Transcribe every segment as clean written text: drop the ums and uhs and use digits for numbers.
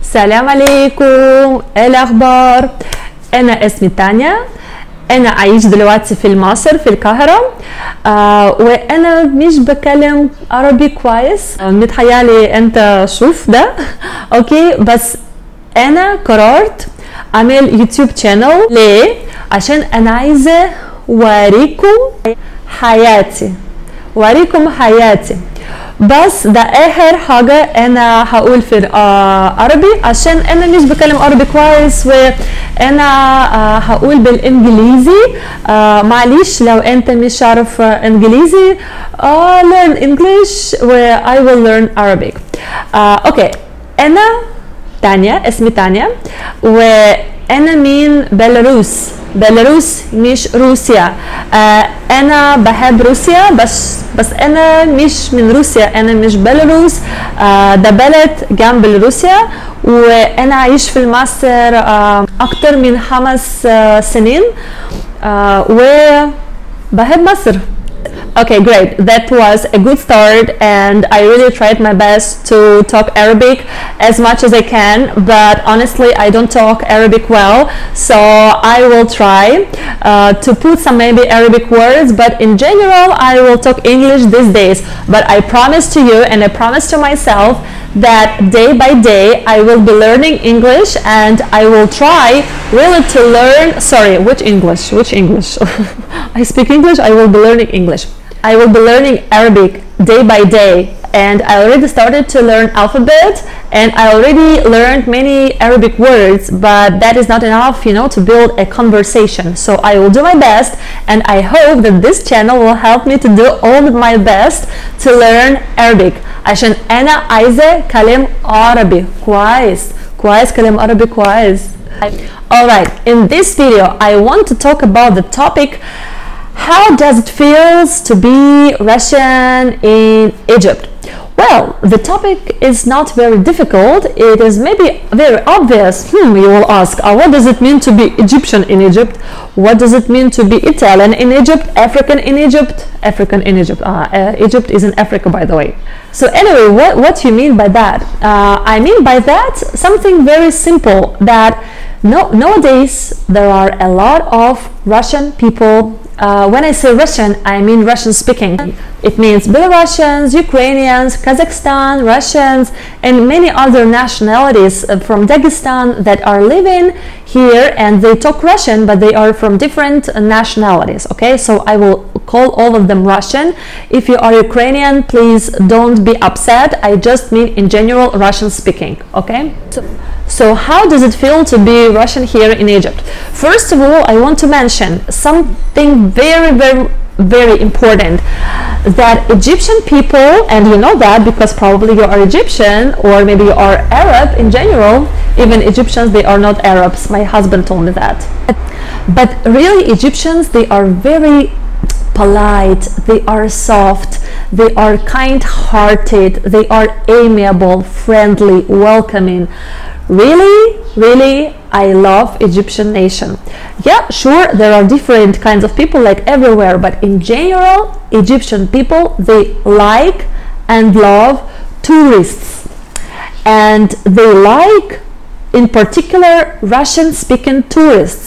السلام عليكم، ايه الاخبار؟ انا اسمي تانيا. انا عايش دلوقتي في مصر في القاهرة. وانا مش بكلم عربي كويس. متهيالي انت شوف ده. اوكي، بس انا قررت اعمل يوتيوب شانل. ليه؟ عشان انا عايزة اوريكم حياتي، بس ده اخر حاجة انا هقول في عربي، عشان انا مش بكلم عربي كويس وانا هقول بالانجليزي. معليش لو انت مش عارف انجليزي. learn English و I will learn Arabic. اوكي، انا تانيا، اسمي تانيا، وانا من بيلاروس مش روسيا. انا بحب روسيا، بس انا مش من روسيا، انا مش بيلاروس. ده بلد جنب روسيا، وانا عايش في مصر اكتر من 5 سنين، وبحب مصر. Okay, great. That was a good start, and I really tried my best to talk Arabic as much as I can, but honestly I don't talk Arabic well, so I will try to put some maybe Arabic words, but in general I will talk English these days. But I promise to you, and I promise to myself, that day by day I will be learning English, and I will try really to learn. Sorry, which English? I speak English. I will be learning English. I will be learning Arabic day by day, and I already started to learn alphabet, and I already learned many Arabic words, but that is not enough, you know, to build a conversation. So I will do my best, and I hope that this channel will help me to do all of my best to learn Arabic. عشان أنا عايزة كلام عربي كويس كلام عربي كويس. Alright, in this video I want to talk about the topic: how does it feel to be Russian in Egypt? Well, the topic is not very difficult. It is maybe very obvious. You will ask, what does it mean to be Egyptian in Egypt? What does it mean to be Italian in Egypt? African in Egypt? Egypt is in Africa, by the way. So anyway, what do you mean by that? I mean by that something very simple, that nowadays there are a lot of Russian people. When I say Russian, I mean Russian speaking. It means Belarusians, Ukrainians, Kazakhstan, Russians, and many other nationalities from Dagestan that are living here, and they talk Russian, but they are from different nationalities. Okay, so I will call all of them Russian. If you are Ukrainian, please don't be upset. I just mean in general Russian speaking. Okay. So how does it feel to be Russian here in Egypt? First of all, I want to mention something very important, that Egyptian people, and you know that because probably you are Egyptian, or maybe you are Arab in general. Even Egyptians, they are not Arabs. My husband told me that. But really, Egyptians, they are very polite, they are soft, they are kind-hearted, they are amiable, friendly, welcoming. Really, I love Egyptian nation. Yeah, sure, there are different kinds of people like everywhere, but in general, Egyptian people, they like and love tourists, and they like in particular Russian-speaking tourists.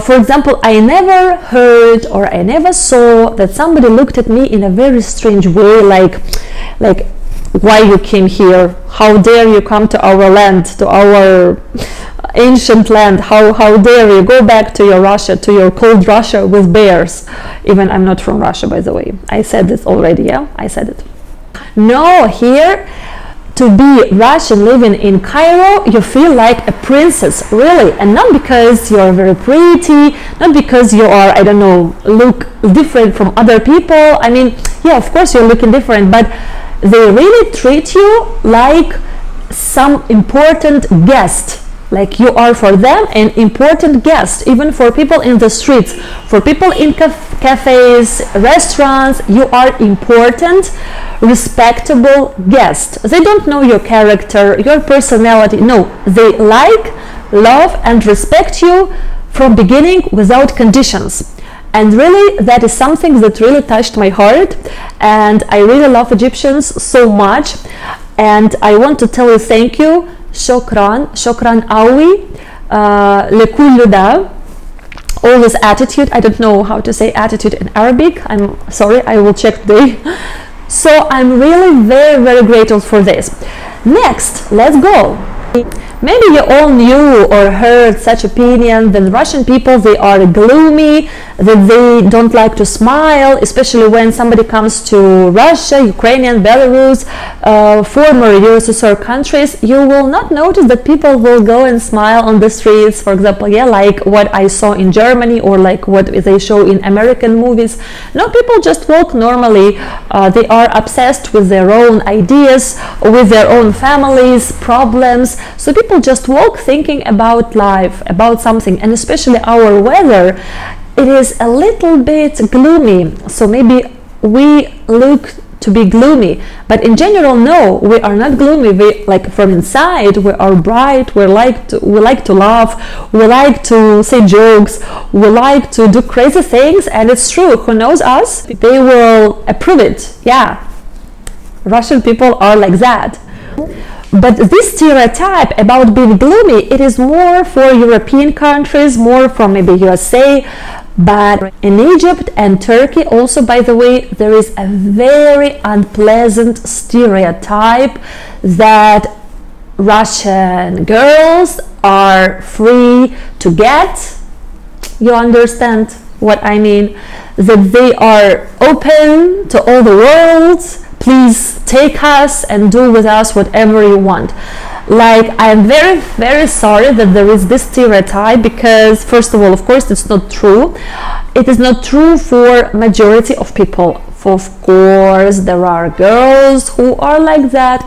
For example, I never heard or I never saw that somebody looked at me in a very strange way, like why you came here? How dare you come to our land, to our ancient land? How dare you go back to your Russia, to your cold Russia with bears? Even I'm not from Russia, by the way. I said this already, yeah? I said it. No, here, to be Russian living in Cairo, you feel like a princess, really, and not because you're very pretty, not because you are, I don't know, look different from other people. I mean, yeah, of course you're looking different, but they really treat you like some important guest, like you are for them an important guest. Even for people in the streets, for people in cafes, restaurants, you are important, respectable guest. They don't know your character, your personality. No, they like, love, and respect you from beginning without conditions. And really, that is something that really touched my heart, and I really love Egyptians so much, and I want to tell you thank you شكرا قوي لكل ده. All this attitude, I don't know how to say attitude in Arabic, I'm sorry, I will check today. So I'm really very grateful for this. Next, let's go. Maybe you all knew or heard such opinion that Russian people, they are gloomy, that they don't like to smile, especially when somebody comes to Russia, Ukrainian, Belarus, former USSR countries. You will not notice that people will go and smile on the streets, for example, yeah, like what I saw in Germany or like what they show in American movies. No, people just walk normally. They are obsessed with their own ideas, with their own families, problems. So people just walk thinking about life, about something, and especially our weather, it is a little bit gloomy. So maybe we look to be gloomy, but in general, no, we are not gloomy. We, like, from inside, we are bright. We like to laugh. We like to say jokes. We like to do crazy things, and it's true. Who knows us? They will approve it. Yeah, Russian people are like that. But this stereotype about being gloomy, it is more for European countries, more from maybe USA, but in Egypt and Turkey also, by the way, there is a very unpleasant stereotype that Russian girls are free to get. You understand what I mean? That they are open to all the world. Please take us and do with us whatever you want. Like, I am very sorry that there is this stereotype, because first of all, of course, it's not true. It is not true for majority of people. Of course, there are girls who are like that,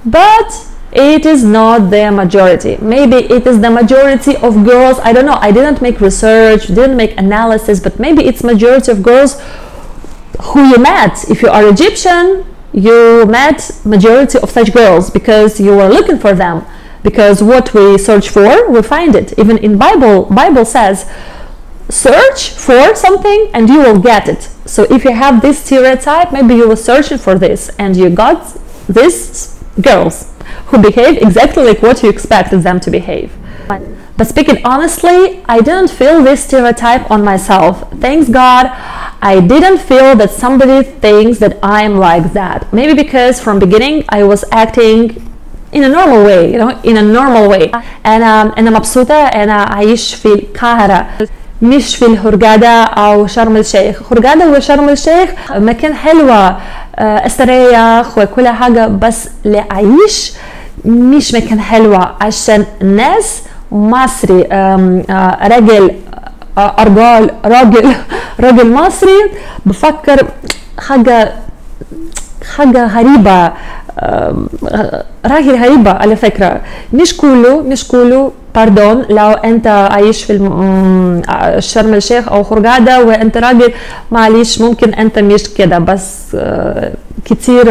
but it is not the majority. Maybe it is the majority of girls. I don't know. I didn't make research, didn't make analysis, but maybe it's majority of girls who you met. If you are Egyptian, you met majority of such girls because you were looking for them, because what we search for, we find it. Even in Bible says, search for something and you will get it. So if you have this stereotype, maybe you were searching for this and you got these girls who behave exactly like what you expected them to behave. But speaking honestly, I didn't feel this stereotype on myself. Thanks God, I didn't feel that somebody thinks that I'm like that. Maybe because from beginning I was acting in a normal way, you know, in a normal way. أنا مبسوطة أنا أعيش في القاهرة، مش في الهرجادة أو شرم الشيخ. هرجادة وشرم الشيخ مكان حلوة، استريح وكل حاجة، بس لأعيش مش مكان حلوة عشان الناس مصري، راجل مصري بفكر حاجة غريبة، راجل غريبة على فكرة. مش كله باردون لو انت عايش في شرم الشيخ او خرجادة وانت راجل، معليش ممكن انت مش كده، بس كتير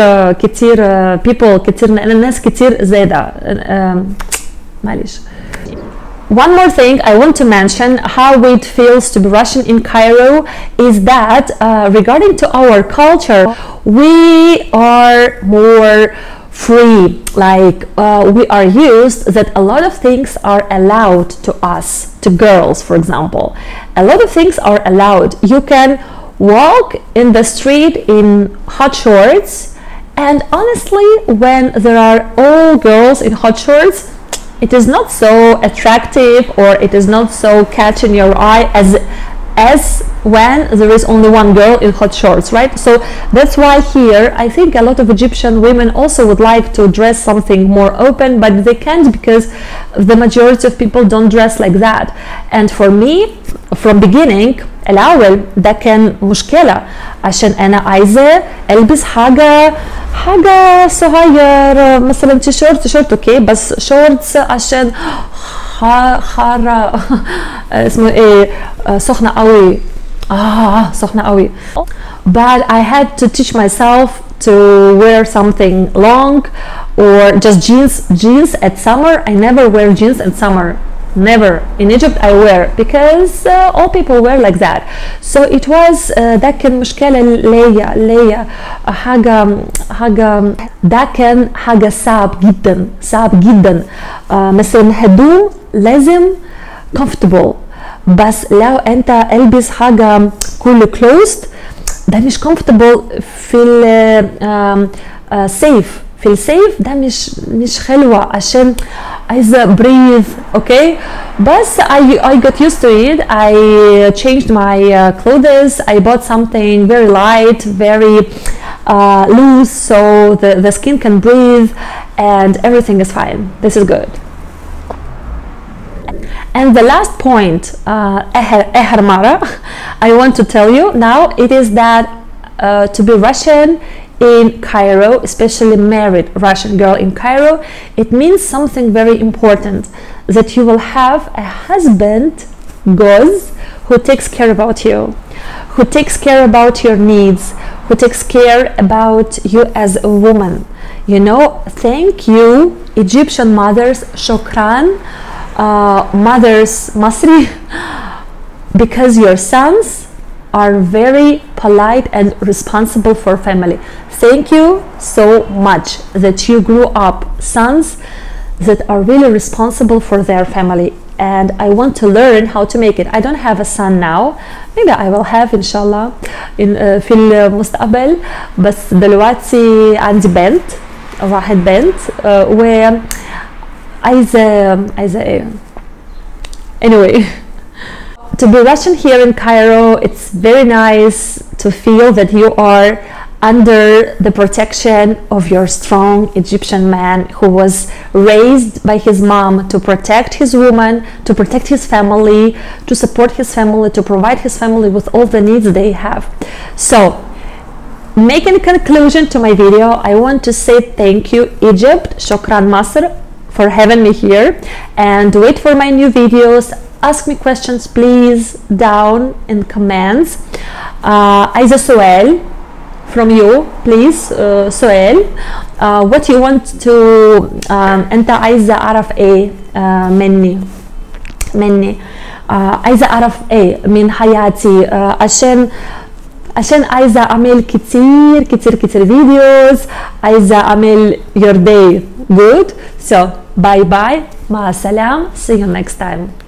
people، كتير ناس كتير زيادة، معليش. One more thing I want to mention, how it feels to be Russian in Cairo, is that regarding to our culture, we are more free. Like we are used that a lot of things are allowed to us, to girls, for example. A lot of things are allowed. You can walk in the street in hot shorts, and honestly, when there are all girls in hot shorts, it is not so attractive, or it is not so catching your eye as when there is only one girl in hot shorts, right? So that's why here I think a lot of Egyptian women also would like to dress something more open, but they can't because the majority of people don't dress like that. And for me, from beginning الأول ده كان مشكلة، عشان أنا عايزة ألبس حاجة صغير، مثلا تيشيرت اوكي، بس شورتس عشان حارة اسمه ايه، سخنة قوي، سخنة قوي. But I had to teach myself to wear something long, or just jeans at summer. I never wear jeans in summer. never in Egypt I wear, because all people wear like that. So it was ده كان مشكلة ليا حاجة ده كان حاجة صعب جدا. مثلا هدوم لازم comfortable، بس لو انت البس حاجة كله closed ده مش comfortable. في safe، في السيف ده مش حلوة عشان عايزة breathe. okay, بس I got used to it. I changed my clothes. I bought something very light, very loose, so the skin can breathe and everything is fine. This is good. And the last point, آخر مرة, I want to tell you now, it is that to be Russian in Cairo, especially married Russian girl in Cairo, it means something very important, that you will have a husband, goes, who takes care about you, who takes care about your needs, who takes care about you as a woman. You know, thank you Egyptian mothers, shukran, mothers Masri, because your sons are very polite and responsible for family. Thank you so much that you grew up sons that are really responsible for their family, and I want to learn how to make it. I don't have a son now, maybe I will have inshallah في المستقبل، بس دلوقتي عندي بنت، و عايزة anyway. To be Russian here in Cairo, it's very nice to feel that you are under the protection of your strong Egyptian man who was raised by his mom to protect his woman, to protect his family, to support his family, to provide his family with all the needs they have. So, making a conclusion to my video, I want to say thank you Egypt, shukran Masr, for having me here, and wait for my new videos. Ask me questions please down in comments. عايزة سؤال from you please. سؤال what you want to انت عايزة اعرف ايه مني عايزة اعرف ايه من حياتي، عشان عايزة اعمل كتير videos، عايزة اعمل your day good. So bye bye، مع السلامة، see you next time.